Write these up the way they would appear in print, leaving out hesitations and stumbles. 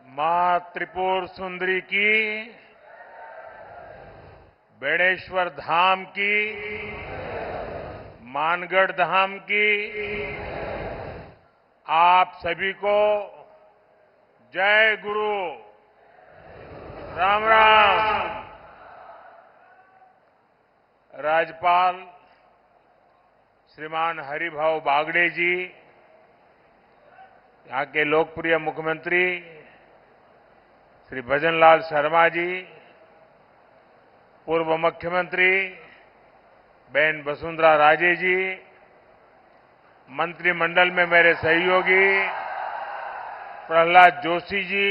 मां त्रिपुर सुंदरी की, बेड़ेश्वर धाम की, मानगढ़ धाम की, आप सभी को जय गुरु। राम राम। राज्यपाल श्रीमान हरिभाऊ बागड़े जी, यहां के लोकप्रिय मुख्यमंत्री श्री भजनलाल शर्मा जी, पूर्व मुख्यमंत्री बहन वसुंधरा राजे जी, मंत्रिमंडल में मेरे सहयोगी प्रहलाद जोशी जी,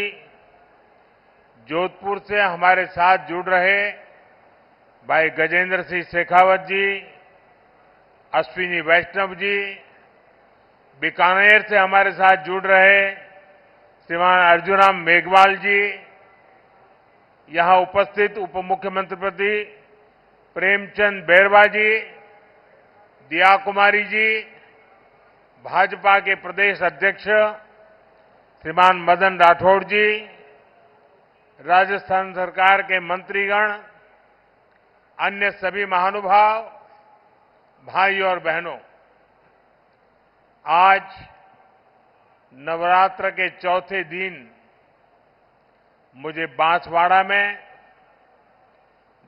जोधपुर से हमारे साथ जुड़ रहे भाई गजेंद्र सिंह शेखावत जी, अश्विनी वैष्णव जी, बीकानेर से हमारे साथ जुड़ रहे श्रीमान अर्जुनराम मेघवाल जी, यहां उपस्थित उप मुख्यमंत्री प्रेमचंद बैरवा जी, दिया कुमारी जी, भाजपा के प्रदेश अध्यक्ष श्रीमान मदन राठौड़ जी, राजस्थान सरकार के मंत्रीगण, अन्य सभी महानुभाव, भाई और बहनों, आज नवरात्र के चौथे दिन मुझे बांसवाड़ा में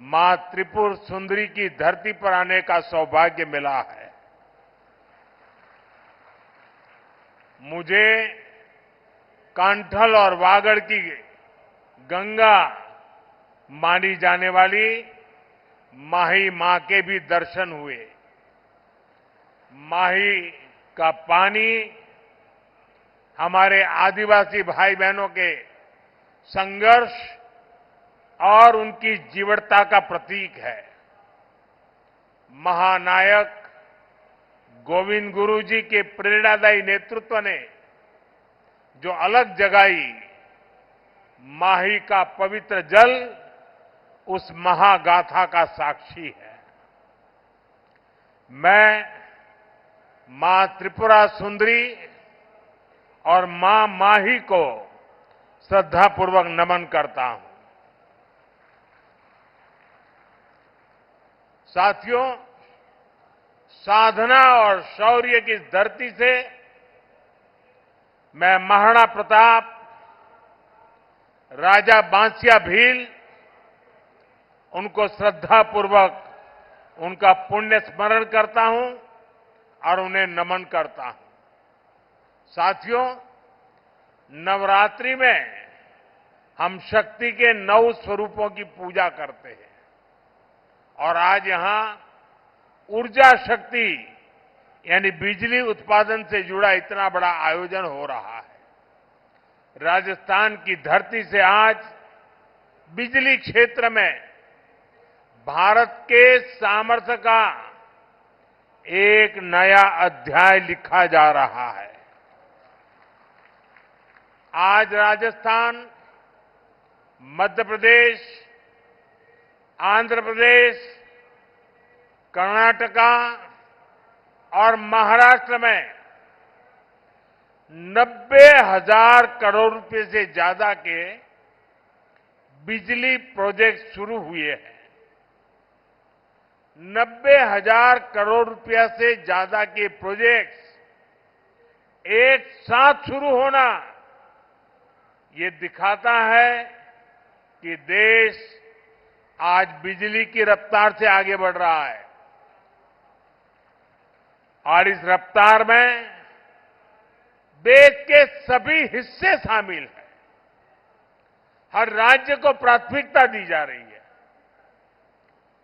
मां त्रिपुर सुंदरी की धरती पर आने का सौभाग्य मिला है। मुझे कांठल और वागड़ की गंगा मानी जाने वाली माही मां के भी दर्शन हुए। माही का पानी हमारे आदिवासी भाई बहनों के संघर्ष और उनकी जीवटता का प्रतीक है। महानायक गोविंद गुरु जी के प्रेरणादायी नेतृत्व ने जो अलग जगाई, माही का पवित्र जल उस महागाथा का साक्षी है। मैं मां त्रिपुरा सुंदरी और मां माही को श्रद्धापूर्वक नमन करता हूं। साथियों, साधना और शौर्य की धरती से मैं महाराणा प्रताप, राजा बांसिया भील, उनको श्रद्धापूर्वक उनका पुण्य स्मरण करता हूं और उन्हें नमन करता हूं। साथियों, नवरात्रि में हम शक्ति के 9 स्वरूपों की पूजा करते हैं और आज यहां ऊर्जा शक्ति यानी बिजली उत्पादन से जुड़ा इतना बड़ा आयोजन हो रहा है। राजस्थान की धरती से आज बिजली क्षेत्र में भारत के सामर्थ्य का एक नया अध्याय लिखा जा रहा है। आज राजस्थान, मध्य प्रदेश, आंध्र प्रदेश, कर्नाटका और महाराष्ट्र में 90,000 करोड़ रुपए से ज्यादा के बिजली प्रोजेक्ट शुरू हुए हैं। 90,000 करोड़ रुपया से ज्यादा के प्रोजेक्ट्स एक साथ शुरू होना ये दिखाता है कि देश आज बिजली की रफ्तार से आगे बढ़ रहा है और इस रफ्तार में देश के सभी हिस्से शामिल हैं। हर राज्य को प्राथमिकता दी जा रही है।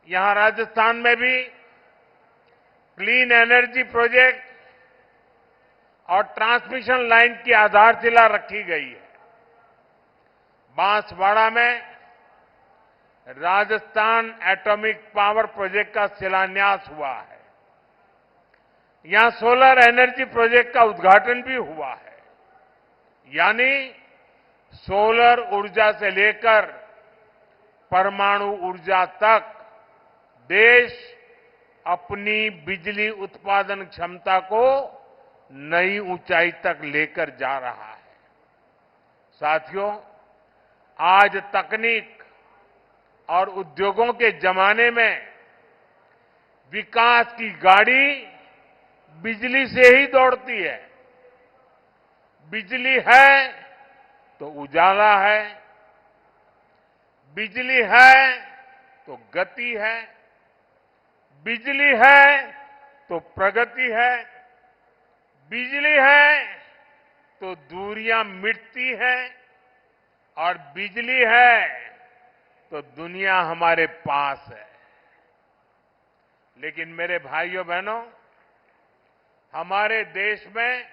यहां राजस्थान में भी क्लीन एनर्जी प्रोजेक्ट और ट्रांसमिशन लाइन की आधारशिला रखी गई है। बांसवाड़ा में राजस्थान एटॉमिक पावर प्रोजेक्ट का शिलान्यास हुआ है। यहां सोलर एनर्जी प्रोजेक्ट का उद्घाटन भी हुआ है। यानी सोलर ऊर्जा से लेकर परमाणु ऊर्जा तक देश अपनी बिजली उत्पादन क्षमता को नई ऊंचाई तक लेकर जा रहा है। साथियों, आज तकनीक और उद्योगों के जमाने में विकास की गाड़ी बिजली से ही दौड़ती है। बिजली है तो उजाला है, बिजली है तो गति है, बिजली है तो प्रगति है, बिजली है तो दूरियां मिटती हैं और बिजली है तो दुनिया हमारे पास है। लेकिन मेरे भाइयों बहनों, हमारे देश में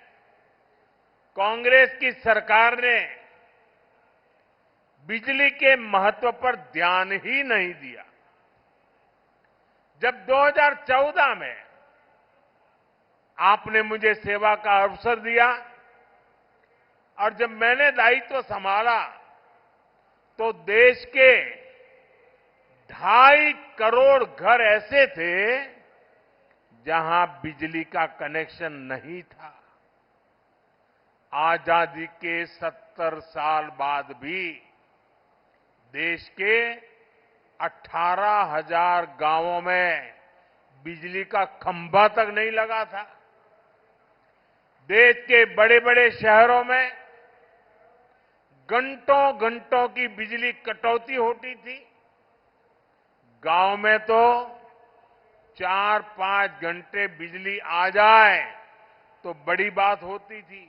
कांग्रेस की सरकार ने बिजली के महत्व पर ध्यान ही नहीं दिया। जब 2014 में आपने मुझे सेवा का अवसर दिया और जब मैंने दायित्व संभाला तो देश के 2.5 करोड़ घर ऐसे थे जहां बिजली का कनेक्शन नहीं था। आजादी के 70 साल बाद भी देश के 18,000 गांवों में बिजली का खंभा तक नहीं लगा था। देश के बड़े बड़े शहरों में घंटों घंटों की बिजली कटौती होती थी। गांव में तो 4-5 घंटे बिजली आ जाए तो बड़ी बात होती थी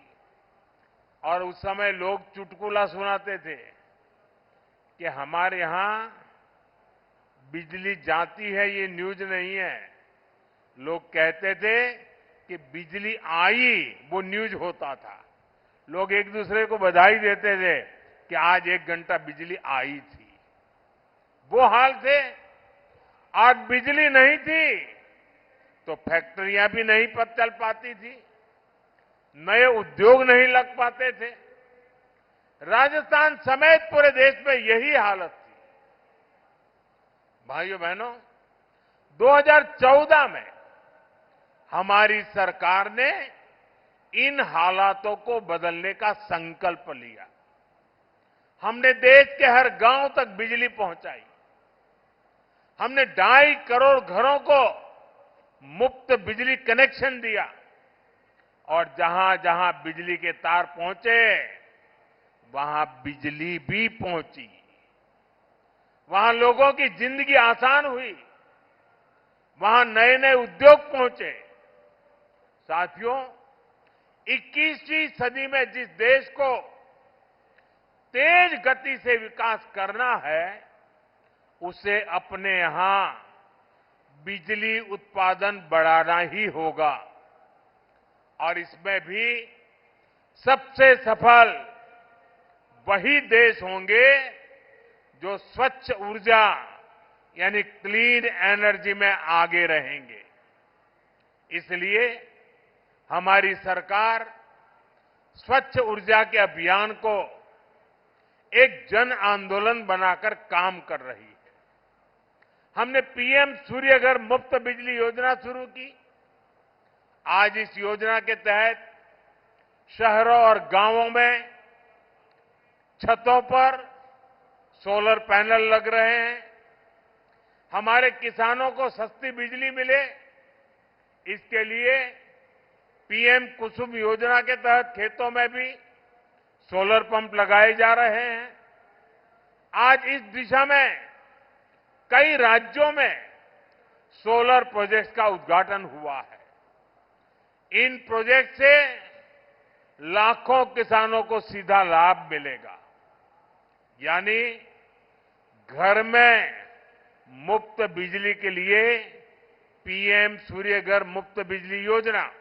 और उस समय लोग चुटकुला सुनाते थे कि हमारे यहां बिजली जाती है, ये न्यूज नहीं है। लोग कहते थे कि बिजली आई, वो न्यूज होता था। लोग एक दूसरे को बधाई देते थे कि आज 1 घंटा बिजली आई थी। वो हाल थे। आज बिजली नहीं थी तो फैक्ट्रियां भी नहीं चल पाती थी, नए उद्योग नहीं लग पाते थे। राजस्थान समेत पूरे देश में यही हालत थी। भाइयों बहनों, 2014 में हमारी सरकार ने इन हालातों को बदलने का संकल्प लिया। हमने देश के हर गांव तक बिजली पहुंचाई। हमने 2.5 करोड़ घरों को मुफ्त बिजली कनेक्शन दिया और जहां जहां बिजली के तार पहुंचे वहां बिजली भी पहुंची। वहां लोगों की जिंदगी आसान हुई, वहां नए नए उद्योग पहुंचे। साथियों, 21वीं सदी में जिस देश को तेज गति से विकास करना है उसे अपने यहां बिजली उत्पादन बढ़ाना ही होगा और इसमें भी सबसे सफल वही देश होंगे जो स्वच्छ ऊर्जा यानी क्लीन एनर्जी में आगे रहेंगे। इसलिए हमारी सरकार स्वच्छ ऊर्जा के अभियान को एक जन आंदोलन बनाकर काम कर रही है। हमने पीएम सूर्यघर मुफ्त बिजली योजना शुरू की। आज इस योजना के तहत शहरों और गांवों में छतों पर सोलर पैनल लग रहे हैं। हमारे किसानों को सस्ती बिजली मिले, इसके लिए पीएम कुसुम योजना के तहत खेतों में भी सोलर पंप लगाए जा रहे हैं। आज इस दिशा में कई राज्यों में सोलर प्रोजेक्ट्स का उद्घाटन हुआ है। इन प्रोजेक्ट से लाखों किसानों को सीधा लाभ मिलेगा, यानी घर में मुफ्त बिजली के लिए पीएम सूर्यघर मुफ्त बिजली योजना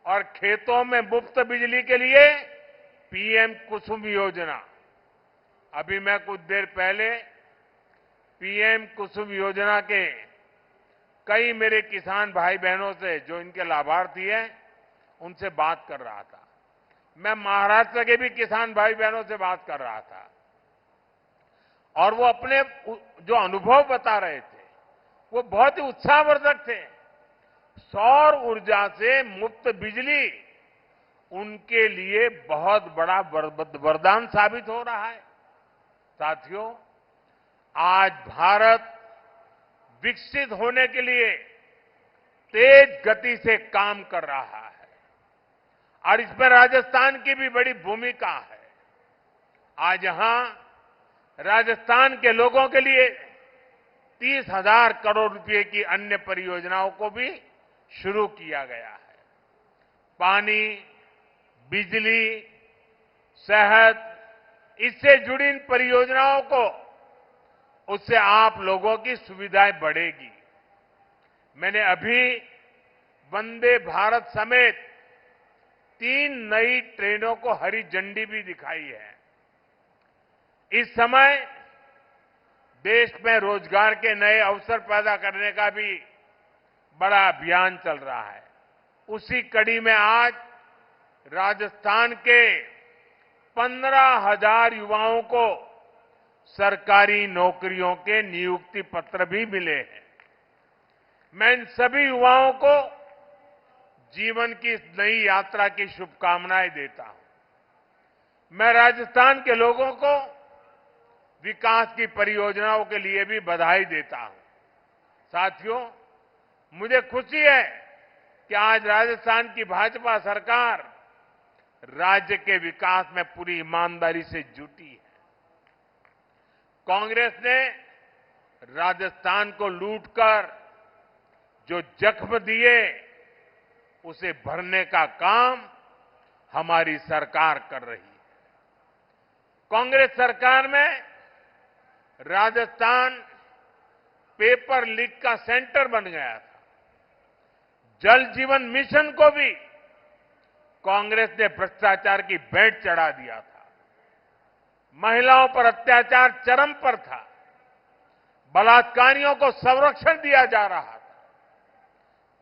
और खेतों में मुफ्त बिजली के लिए पीएम कुसुम योजना। अभी मैं कुछ देर पहले पीएम कुसुम योजना के कई मेरे किसान भाई बहनों से जो इनके लाभार्थी हैं उनसे बात कर रहा था। मैं महाराष्ट्र के भी किसान भाई बहनों से बात कर रहा था और वो अपने जो अनुभव बता रहे थे वो बहुत ही उत्साहवर्धक थे। सौर ऊर्जा से मुफ्त बिजली उनके लिए बहुत बड़ा वरदान साबित हो रहा है। साथियों, आज भारत विकसित होने के लिए तेज गति से काम कर रहा है और इसमें राजस्थान की भी बड़ी भूमिका है। आज यहां राजस्थान के लोगों के लिए 30,000 करोड़ रुपए की अन्य परियोजनाओं को भी शुरू किया गया है। पानी, बिजली, सेहत, इससे जुड़ी इन परियोजनाओं को उससे आप लोगों की सुविधाएं बढ़ेगी। मैंने अभी वंदे भारत समेत 3 नई ट्रेनों को हरी झंडी भी दिखाई है। इस समय देश में रोजगार के नए अवसर पैदा करने का भी बड़ा अभियान चल रहा है। उसी कड़ी में आज राजस्थान के 15,000 युवाओं को सरकारी नौकरियों के नियुक्ति पत्र भी मिले हैं। मैं इन सभी युवाओं को जीवन की इस नई यात्रा की शुभकामनाएं देता हूं। मैं राजस्थान के लोगों को विकास की परियोजनाओं के लिए भी बधाई देता हूं। साथियों, मुझे खुशी है कि आज राजस्थान की भाजपा सरकार राज्य के विकास में पूरी ईमानदारी से जुटी है। कांग्रेस ने राजस्थान को लूटकर जो जख्म दिए उसे भरने का काम हमारी सरकार कर रही है। कांग्रेस सरकार में राजस्थान पेपर लीक का सेंटर बन गया था। जल जीवन मिशन को भी कांग्रेस ने भ्रष्टाचार की भेंट चढ़ा दिया था। महिलाओं पर अत्याचार चरम पर था। बलात्कारियों को संरक्षण दिया जा रहा था।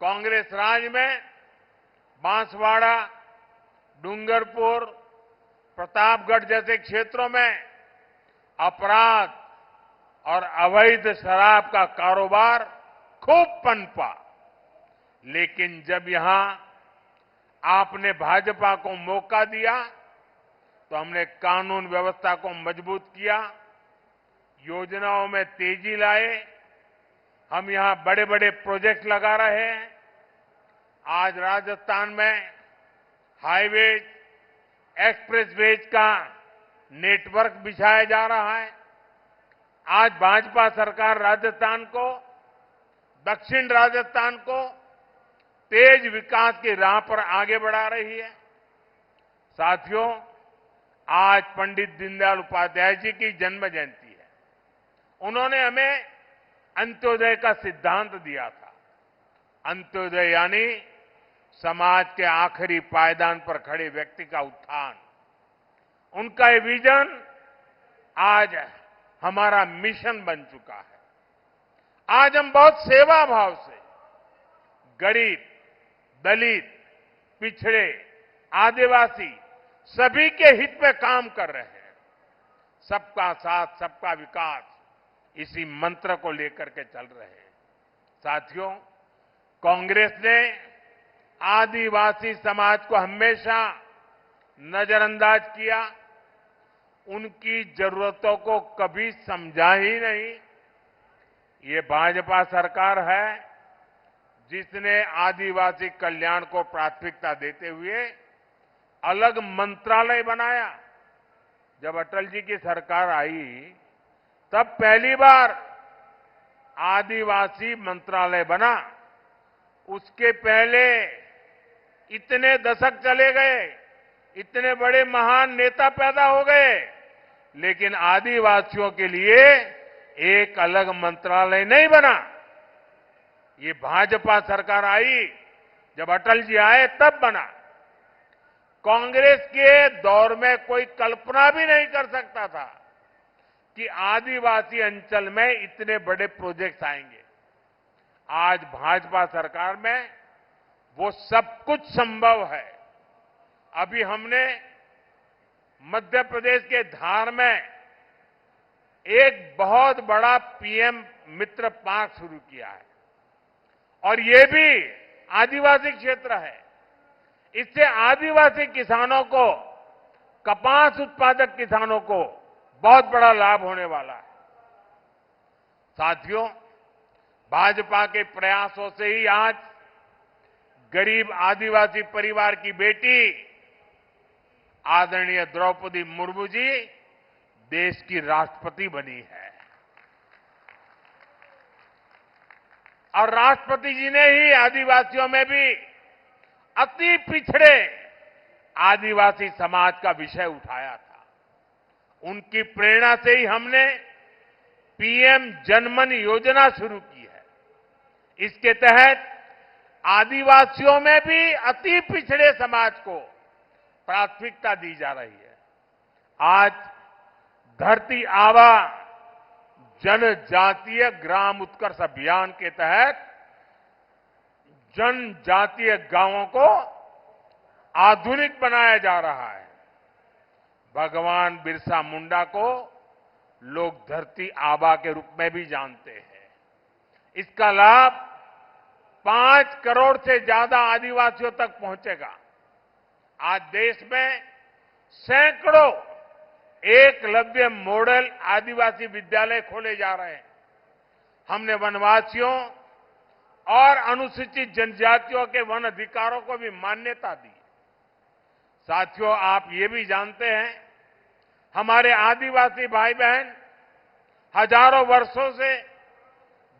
कांग्रेस राज में बांसवाड़ा, डूंगरपुर, प्रतापगढ़ जैसे क्षेत्रों में अपराध और अवैध शराब का कारोबार खूब पनपा। लेकिन जब यहां आपने भाजपा को मौका दिया तो हमने कानून व्यवस्था को मजबूत किया, योजनाओं में तेजी लाए। हम यहां बड़े बड़े प्रोजेक्ट लगा रहे हैं। आज राजस्थान में हाईवेज, एक्सप्रेसवेज का नेटवर्क बिछाया जा रहा है। आज भाजपा सरकार राजस्थान को, दक्षिण राजस्थान को तेज विकास की राह पर आगे बढ़ा रही है। साथियों, आज पंडित दीनदयाल उपाध्याय जी की जन्म जयंती है। उन्होंने हमें अंत्योदय का सिद्धांत दिया था। अंत्योदय यानी समाज के आखिरी पायदान पर खड़े व्यक्ति का उत्थान। उनका ये विजन आज हमारा मिशन बन चुका है। आज हम बहुत सेवा भाव से गरीब, दलित, पिछड़े, आदिवासी सभी के हित में काम कर रहे हैं। सबका साथ, सबका विकास, इसी मंत्र को लेकर के चल रहे हैं। साथियों, कांग्रेस ने आदिवासी समाज को हमेशा नजरअंदाज किया। उनकी जरूरतों को कभी समझा ही नहीं। ये भाजपा सरकार है जिसने आदिवासी कल्याण को प्राथमिकता देते हुए अलग मंत्रालय बनाया। जब अटल जी की सरकार आई तब पहली बार आदिवासी मंत्रालय बना। उसके पहले इतने दशक चले गए, इतने बड़े महान नेता पैदा हो गए, लेकिन आदिवासियों के लिए एक अलग मंत्रालय नहीं बना। ये भाजपा सरकार आई, जब अटल जी आए तब बना। कांग्रेस के दौर में कोई कल्पना भी नहीं कर सकता था कि आदिवासी अंचल में इतने बड़े प्रोजेक्ट्स आएंगे। आज भाजपा सरकार में वो सब कुछ संभव है। अभी हमने मध्य प्रदेश के धार में एक बहुत बड़ा पीएम मित्र पार्क शुरू किया है और ये भी आदिवासी क्षेत्र है। इससे आदिवासी किसानों को, कपास उत्पादक किसानों को बहुत बड़ा लाभ होने वाला है। साथियों, भाजपा के प्रयासों से ही आज गरीब आदिवासी परिवार की बेटी आदरणीय द्रौपदी मुर्मू जी देश की राष्ट्रपति बनी है। और राष्ट्रपति जी ने ही आदिवासियों में भी अति पिछड़े आदिवासी समाज का विषय उठाया था। उनकी प्रेरणा से ही हमने पीएम जनमन योजना शुरू की है। इसके तहत आदिवासियों में भी अति पिछड़े समाज को प्राथमिकता दी जा रही है। आज धरती आबा जनजातीय ग्राम उत्कर्ष अभियान के तहत जनजातीय गांवों को आधुनिक बनाया जा रहा है। भगवान बिरसा मुंडा को लोग धरती आबा के रूप में भी जानते हैं। इसका लाभ 5 करोड़ से ज्यादा आदिवासियों तक पहुंचेगा। आज देश में सैकड़ों एकलव्य मॉडल आदिवासी विद्यालय खोले जा रहे हैं। हमने वनवासियों और अनुसूचित जनजातियों के वन अधिकारों को भी मान्यता दी। साथियों, आप ये भी जानते हैं, हमारे आदिवासी भाई बहन हजारों वर्षों से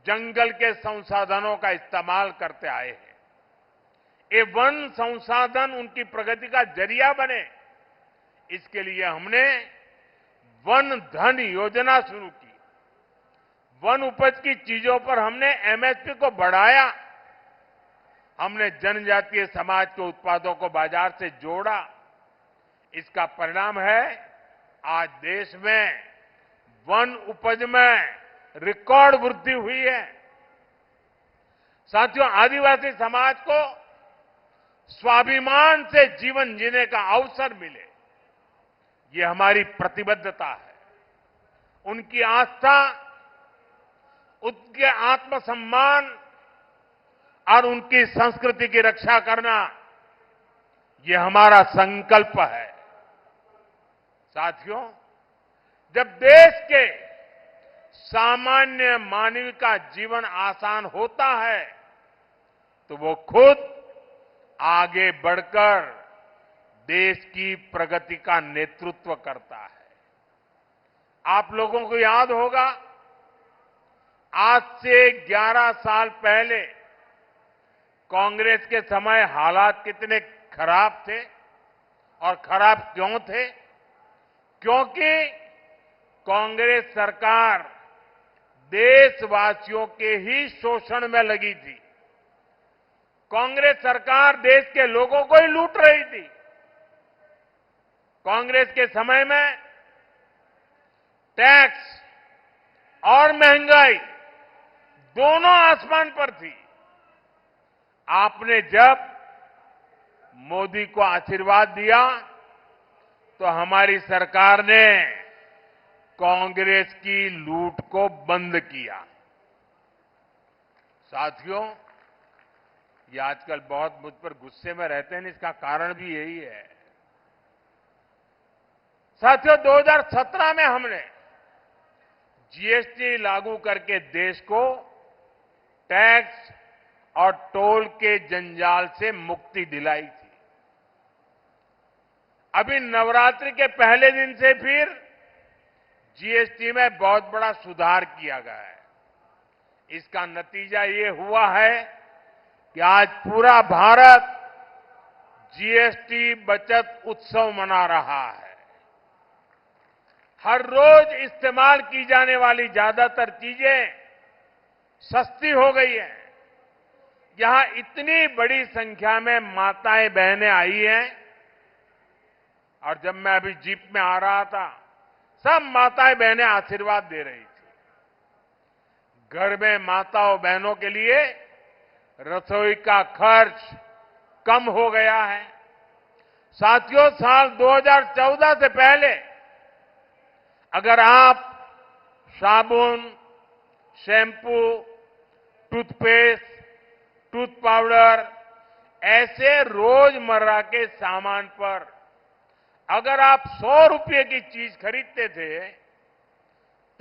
जंगल के संसाधनों का इस्तेमाल करते आए हैं। ये वन संसाधन उनकी प्रगति का जरिया बने, इसके लिए हमने वन धन योजना शुरू की। वन उपज की चीजों पर हमने एमएसपी को बढ़ाया। हमने जनजातीय समाज के उत्पादों को बाजार से जोड़ा। इसका परिणाम है आज देश में वन उपज में रिकॉर्ड वृद्धि हुई है। साथियों, आदिवासी समाज को स्वाभिमान से जीवन जीने का अवसर मिले, ये हमारी प्रतिबद्धता है। उनकी आस्था, उनके आत्मसम्मान और उनकी संस्कृति की रक्षा करना, ये हमारा संकल्प है। साथियों, जब देश के सामान्य मानव का जीवन आसान होता है तो वो खुद आगे बढ़कर देश की प्रगति का नेतृत्व करता है। आप लोगों को याद होगा, आज से 11 साल पहले कांग्रेस के समय हालात कितने खराब थे। और खराब क्यों थे? क्योंकि कांग्रेस सरकार देशवासियों के ही शोषण में लगी थी। कांग्रेस सरकार देश के लोगों को ही लूट रही थी। कांग्रेस के समय में टैक्स और महंगाई दोनों आसमान पर थी। आपने जब मोदी को आशीर्वाद दिया तो हमारी सरकार ने कांग्रेस की लूट को बंद किया। साथियों, ये आजकल बहुत मुझ पर गुस्से में रहते हैं, इसका कारण भी यही है। साथियों, 2017 में हमने जीएसटी लागू करके देश को टैक्स और टोल के जंजाल से मुक्ति दिलाई थी। अभी नवरात्रि के पहले दिन से फिर जीएसटी में बहुत बड़ा सुधार किया गया है। इसका नतीजा ये हुआ है कि आज पूरा भारत जीएसटी बचत उत्सव मना रहा है। हर रोज इस्तेमाल की जाने वाली ज्यादातर चीजें सस्ती हो गई हैं। यहां इतनी बड़ी संख्या में माताएं बहनें आई हैं, और जब मैं अभी जीप में आ रहा था, सब माताएं बहनें आशीर्वाद दे रही थी। घर में माताओं बहनों के लिए रसोई का खर्च कम हो गया है। साथियों, साल 2014 से पहले अगर आप साबुन, शैम्पू, टूथपेस्ट, टूथ पाउडर ऐसे रोजमर्रा के सामान पर अगर आप 100 रुपये की चीज खरीदते थे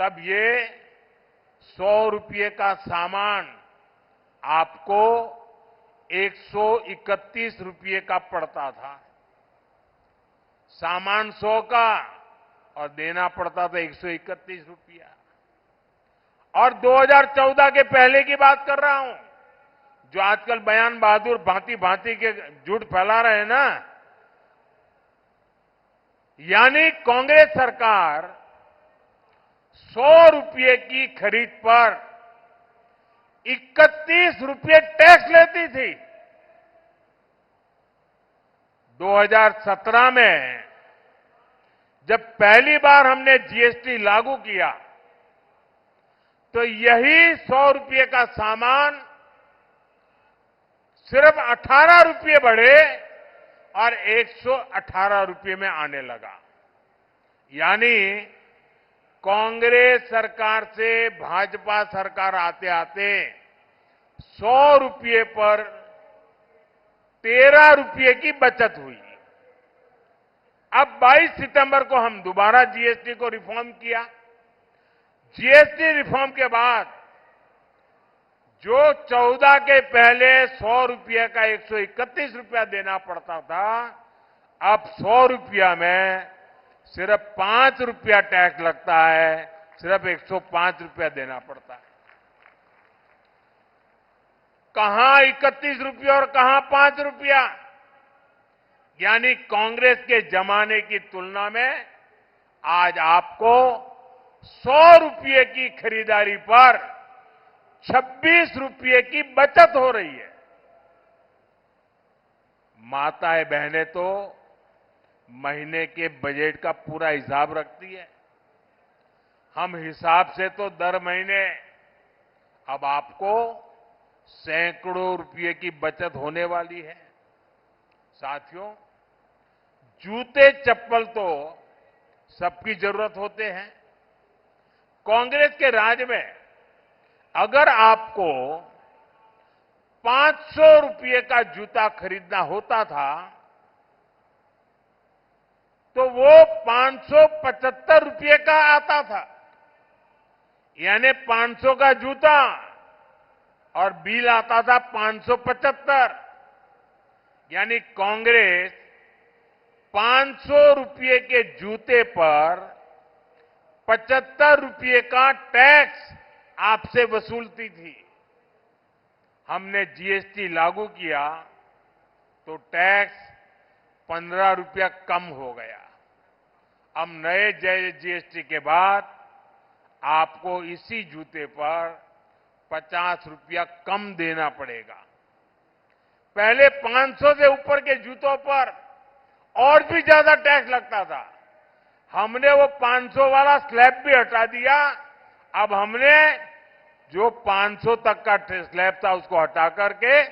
तब ये 100 रुपये का सामान आपको 131 रुपये का पड़ता था। सामान 100 का और देना पड़ता था 131 रुपया। और 2014 के पहले की बात कर रहा हूं, जो आजकल बयान बहादुर भांति भांति के झूठ फैला रहे हैं ना, यानी कांग्रेस सरकार 100 रुपये की खरीद पर 31 रुपये टैक्स लेती थी। 2017 में जब पहली बार हमने जीएसटी लागू किया तो यही 100 रुपये का सामान सिर्फ 18 रुपये बढ़े और 118 रुपये में आने लगा। यानी कांग्रेस सरकार से भाजपा सरकार आते आते 100 रुपये पर 13 रुपये की बचत हुई। अब 22 सितंबर को हम दोबारा जीएसटी को रिफॉर्म किया। जीएसटी रिफॉर्म के बाद जो 14 के पहले 100 रुपये का 131 रुपया देना पड़ता था, अब 100 रुपया में सिर्फ 5 रुपया टैक्स लगता है, सिर्फ 105 रुपया देना पड़ता है। कहां 31 रुपया और कहां 5 रुपया। यानी कांग्रेस के जमाने की तुलना में आज आपको 100 रुपये की खरीदारी पर 26 रुपये की बचत हो रही है। माताएं बहनें तो महीने के बजट का पूरा हिसाब रखती है। हम हिसाब से तो दर महीने अब आपको सैकड़ों रुपये की बचत होने वाली है। साथियों, जूते चप्पल तो सबकी जरूरत होते हैं। कांग्रेस के राज में अगर आपको 500 रुपये का जूता खरीदना होता था तो वो 575 रुपये का आता था। यानी 500 का जूता और बिल आता था 575। यानी कांग्रेस 500 रुपये के जूते पर 75 रुपये का टैक्स आपसे वसूलती थी। हमने जीएसटी लागू किया तो टैक्स 15 रुपया कम हो गया। अब नए जीएसटी के बाद आपको इसी जूते पर 50 रुपया कम देना पड़ेगा। पहले 500 से ऊपर के जूतों पर और भी ज्यादा टैक्स लगता था। हमने वो 500 वाला स्लैब भी हटा दिया। अब हमने जो 500 तक का स्लैब था उसको हटा करके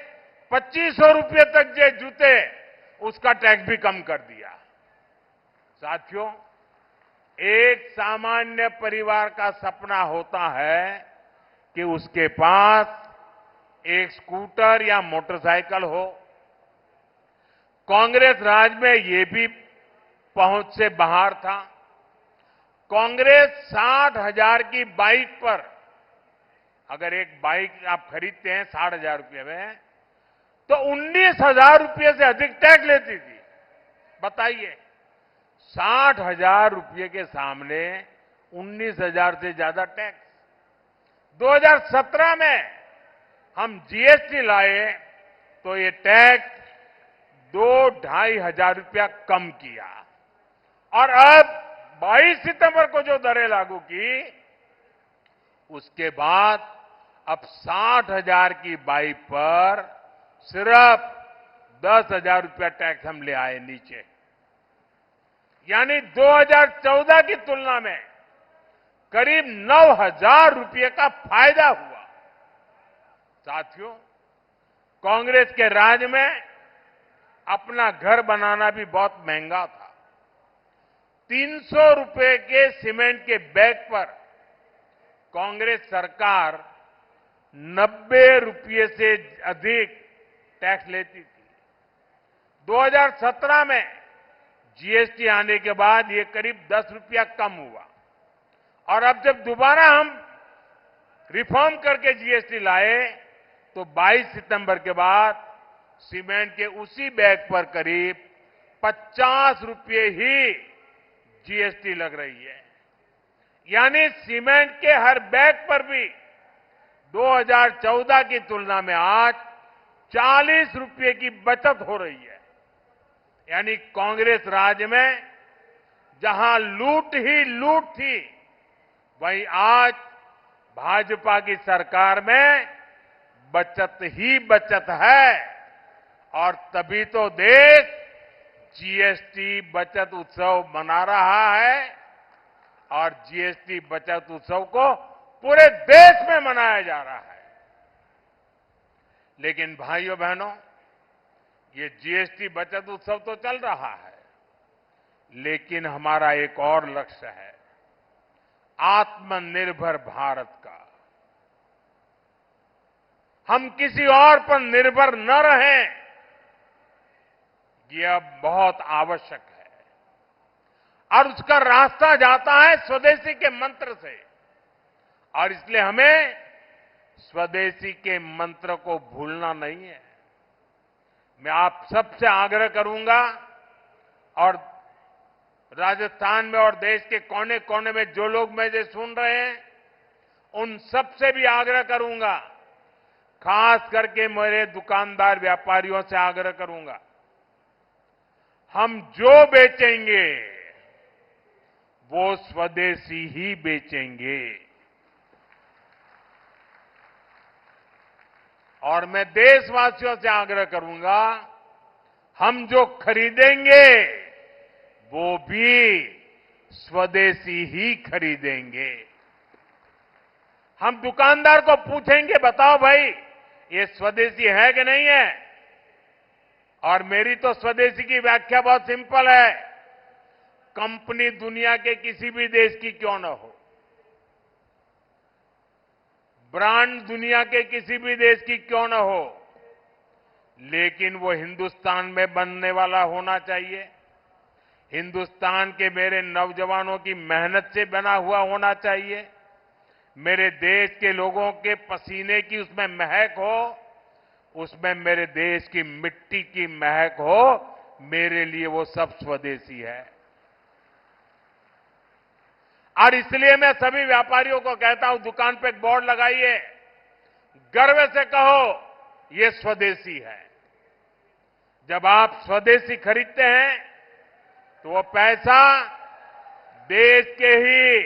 2500 रुपये तक जो जूते उसका टैक्स भी कम कर दिया। साथियों, एक सामान्य परिवार का सपना होता है कि उसके पास एक स्कूटर या मोटरसाइकिल हो। कांग्रेस राज में ये भी पहुंच से बाहर था। कांग्रेस 60,000 की बाइक पर, अगर एक बाइक आप खरीदते हैं 60,000 रुपये में, तो 19,000 रुपये से अधिक टैक्स लेती थी। बताइए, 60,000 रुपये के सामने 19,000 से ज्यादा टैक्स। 2017 में हम जीएसटी लाए तो ये टैक्स 2-2.5 हजार रुपया कम किया। और अब 22 सितंबर को जो दरें लागू की उसके बाद अब 60,000 की बाइक पर सिर्फ 10,000 रुपया टैक्स हम ले आए नीचे। यानी 2014 की तुलना में करीब 9,000 रुपये का फायदा हुआ। साथियों, कांग्रेस के राज में अपना घर बनाना भी बहुत महंगा था। 300 रुपये के सीमेंट के बैग पर कांग्रेस सरकार 90 रुपये से अधिक टैक्स लेती थी। 2017 में जीएसटी आने के बाद ये करीब 10 रुपया कम हुआ और अब जब दोबारा हम रिफॉर्म करके जीएसटी लाए तो 22 सितंबर के बाद सीमेंट के उसी बैग पर करीब 50 रुपये ही जीएसटी लग रही है। यानी सीमेंट के हर बैग पर भी 2014 की तुलना में आज 40 रुपये की बचत हो रही है। यानी कांग्रेस राज में जहां लूट ही लूट थी, वहीं आज भाजपा की सरकार में बचत ही बचत है। और तभी तो देश जीएसटी बचत उत्सव मना रहा है और जीएसटी बचत उत्सव को पूरे देश में मनाया जा रहा है। लेकिन भाइयों बहनों, ये जीएसटी बचत उत्सव तो चल रहा है, लेकिन हमारा एक और लक्ष्य है, आत्मनिर्भर भारत का। हम किसी और पर निर्भर न रहें, ये अब बहुत आवश्यक है। और उसका रास्ता जाता है स्वदेशी के मंत्र से, और इसलिए हमें स्वदेशी के मंत्र को भूलना नहीं है। मैं आप सबसे आग्रह करूंगा, और राजस्थान में और देश के कोने कोने में जो लोग मुझे सुन रहे हैं, उन सबसे भी आग्रह करूंगा, खास करके मेरे दुकानदार व्यापारियों से आग्रह करूंगा, हम जो बेचेंगे वो स्वदेशी ही बेचेंगे। और मैं देशवासियों से आग्रह करूंगा, हम जो खरीदेंगे वो भी स्वदेशी ही खरीदेंगे। हम दुकानदार को पूछेंगे, बताओ भाई ये स्वदेशी है कि नहीं है? और मेरी तो स्वदेशी की व्याख्या बहुत सिंपल है, कंपनी दुनिया के किसी भी देश की क्यों न हो, ब्रांड दुनिया के किसी भी देश की क्यों न हो, लेकिन वो हिंदुस्तान में बनने वाला होना चाहिए, हिंदुस्तान के मेरे नौजवानों की मेहनत से बना हुआ होना चाहिए, मेरे देश के लोगों के पसीने की उसमें महक हो, उसमें मेरे देश की मिट्टी की महक हो, मेरे लिए वो सब स्वदेशी है। और इसलिए मैं सभी व्यापारियों को कहता हूं, दुकान पे एक बोर्ड लगाइए, गर्व से कहो ये स्वदेशी है। जब आप स्वदेशी खरीदते हैं तो वो पैसा देश के ही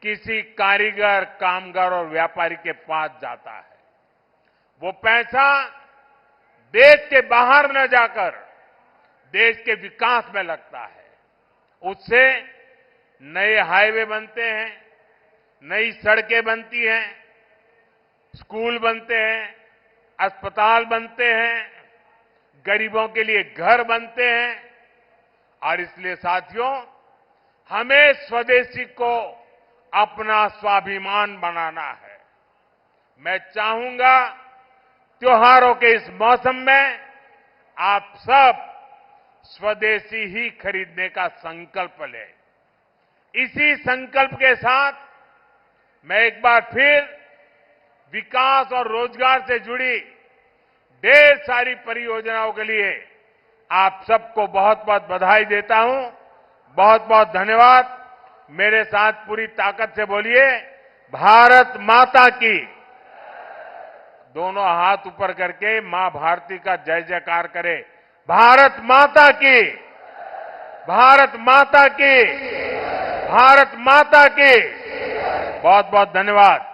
किसी कारीगर, कामगार और व्यापारी के पास जाता है। वो पैसा देश के बाहर न जाकर देश के विकास में लगता है। उससे नए हाईवे बनते हैं, नई सड़कें बनती हैं, स्कूल बनते हैं, अस्पताल बनते हैं, गरीबों के लिए घर बनते हैं। और इसलिए साथियों, हमें स्वदेशी को अपना स्वाभिमान बनाना है। मैं चाहूंगा त्योहारों के इस मौसम में आप सब स्वदेशी ही खरीदने का संकल्प लें। इसी संकल्प के साथ मैं एक बार फिर विकास और रोजगार से जुड़ी ढेर सारी परियोजनाओं के लिए आप सबको बहुत बहुत बधाई देता हूं। बहुत बहुत धन्यवाद। मेरे साथ पूरी ताकत से बोलिए, भारत माता की। दोनों हाथ ऊपर करके मां भारती का जय जयकार करे। भारत माता की, भारत माता की, भारत माता की। बहुत बहुत धन्यवाद।